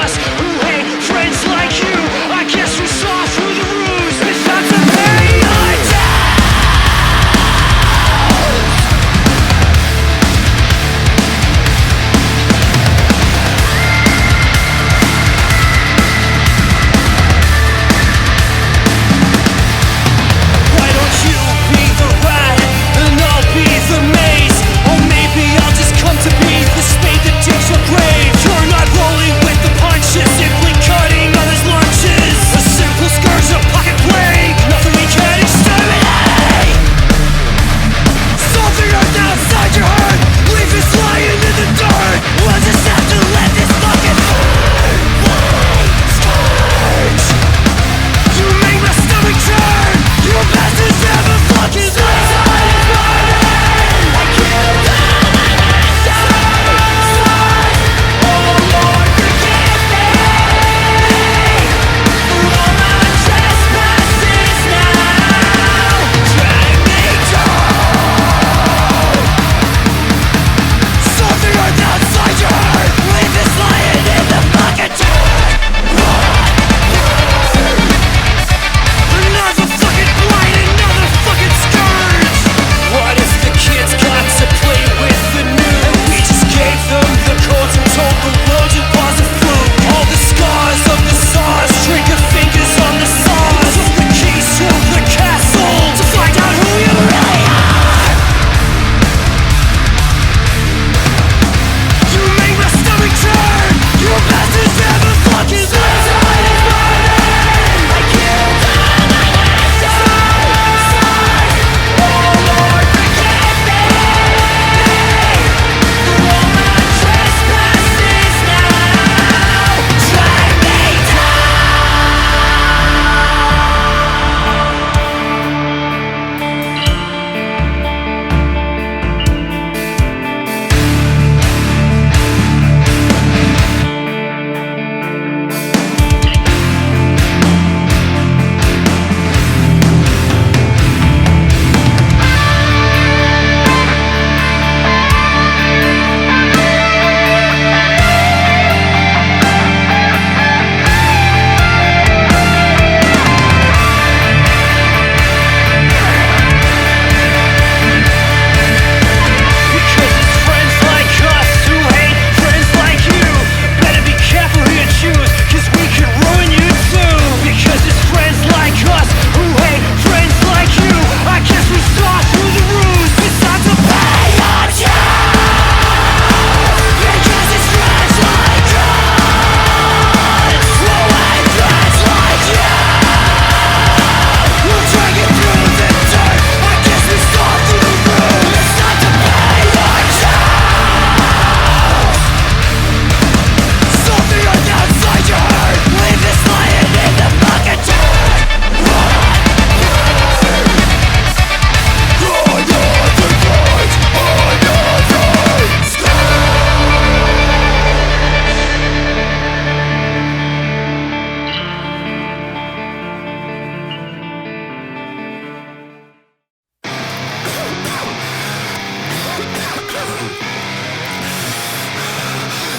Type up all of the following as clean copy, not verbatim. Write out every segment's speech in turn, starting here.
us who hate friends like you. I guess we saw through the ruse. It's time to pay your debt. Why don't you be the rat and I'll be the maze? Or maybe I'll just come to be the spade that digs your grave. You're not rolling with the punches, simply cutting others' lunches. A simple scourge, a pocket plague, nothing we can exterminate. Something earth outside your heart, leave us lying in the dirt. We'll just have to let this fucking scourge. You make my stomach turn. You bastards never fucking learn. I killed all my ancestors. Oh Lord, forgive me for all my trespasses now. Drag me down. Something earth outside your heart, leave this lying in the fucking dirt. Another fucking blight, another fucking scourge. What if the kids got to play with the new, and we just gave them the codes and told the world it was a fluke? All the scars of the saws, trigger fingers on the saws. Took the keys to the castle to find out who you really are. You make my stomach turn. You bastards never fucking learn. I killed all my ancestors. Oh Lord, forgive me for all my trespasses now. Drag me because it's friends like us who hate friends like you. Better be careful who you choose, cause we could ruin you too. Because it's friends like us who hate friends like you. I guess we saw through the ruse. It's time to pay your dues. Because it's friends like us who hate friends like you. We'll drag it through the dirt. I guess we saw through the ruse. It's time to pay your dues. Something earth outside your heart, leave this lying in the fucking dirt.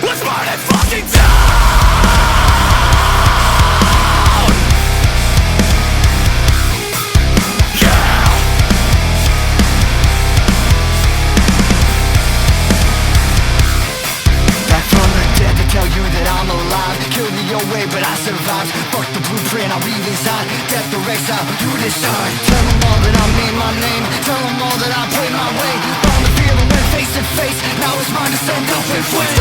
Let's burn it fucking down! Yeah! Back from the dead to tell you that I'm alive. Killed me your way, but I survived. Fuck the blueprint, I read inside. Death or exile, you decide. Tell them all that I made my name. Tell them all that I played my way. Found the feeling when face to face. Now it's mine to send up in flames.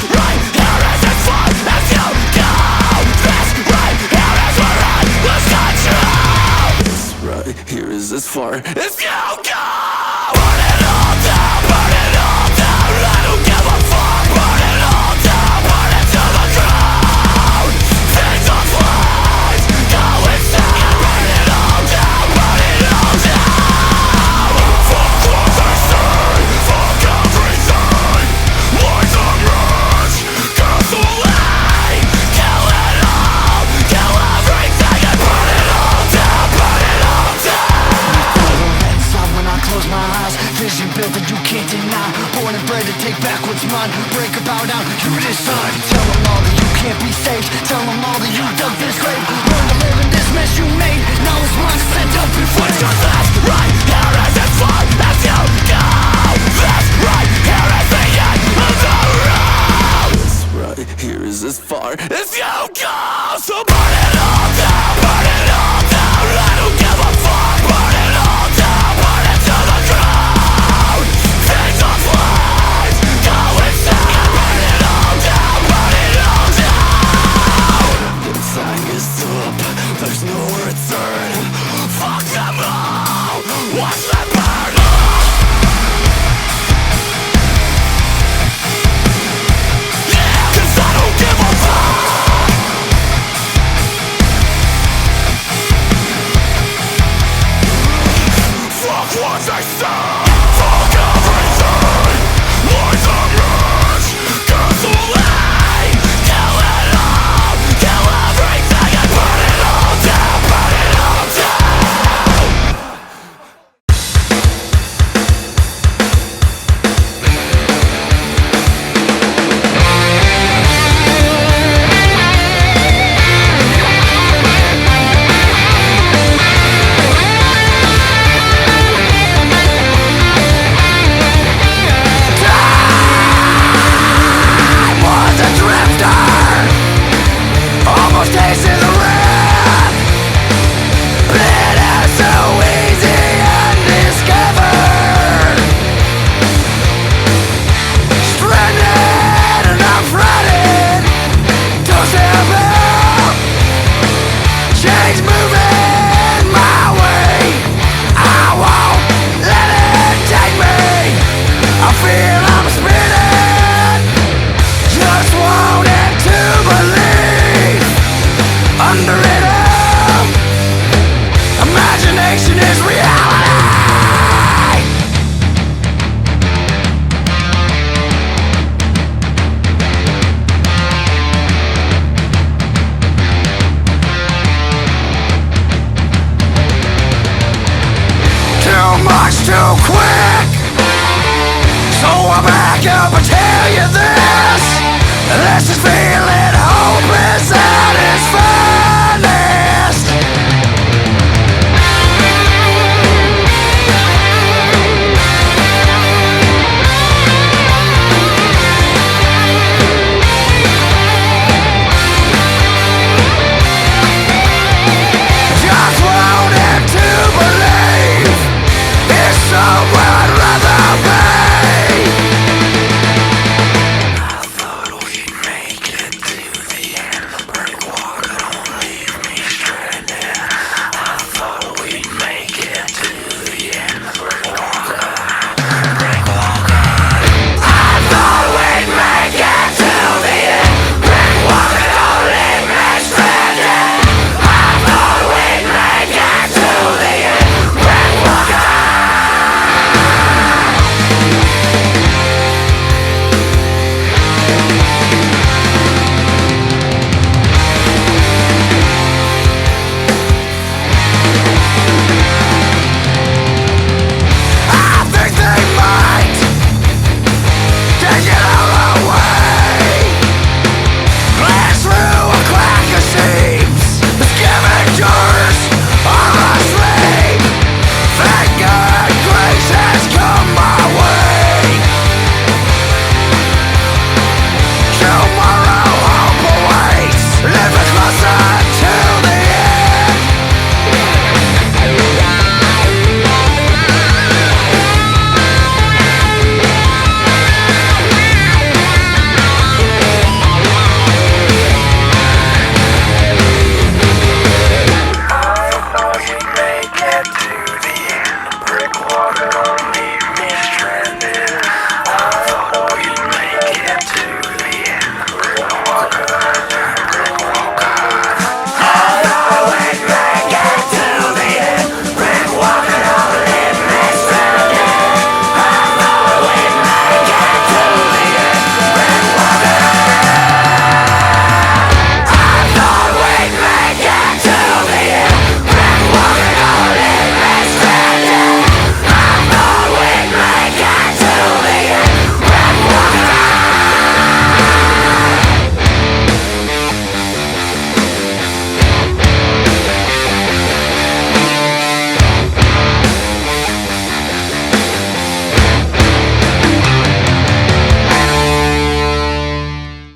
Right here as it's far as you go. This right here is where I lose control. This right here is as far as you go. Burn it all down, burn it all down. I don't give a fuck. Burn it all down, burn it to the ground. Things on flames, go insane. Burn it all down, burn it all down. Fuck what they say, fuck everything. Lies and rage, gasoline. Kill it all, kill everything. And burn it all down, burn it all down. Inside when I truth that you can't deny. Born and bred to take back what's mine. Break or bow down, you decide. Tell them all that you can't be saved. Tell them all that you dug this grave. Learn to live in this mess you made. Now it's one sent up before you last. Right here is as far as you go. This right here is the end of the road. This right here is as far as you go. So burn it all down, burn it all down. I don't give a fuck. Burn it all down, burn it to the ground. Things are flames, go insane. Burn it all down, burn it all down. The time is up, there's no return. Fuck them all, watch them burn. Yeah, 'cause I don't give a fuck. Fuck what they say. Fuck everything. Lies and rage. Gasoline. Kill it all. Kill everything and burn it all down. Burn it all down. Was a drifter, almost tasted the wrath. Bitter, so easy undiscovered. Stranded and unfriended, don't step out. Change moving my way. I won't let it take me. I feel I'm spinning. Just wanted to believe. Under it all, imagination is reality. Too much too quick. So I back up and tell you this. This is feeling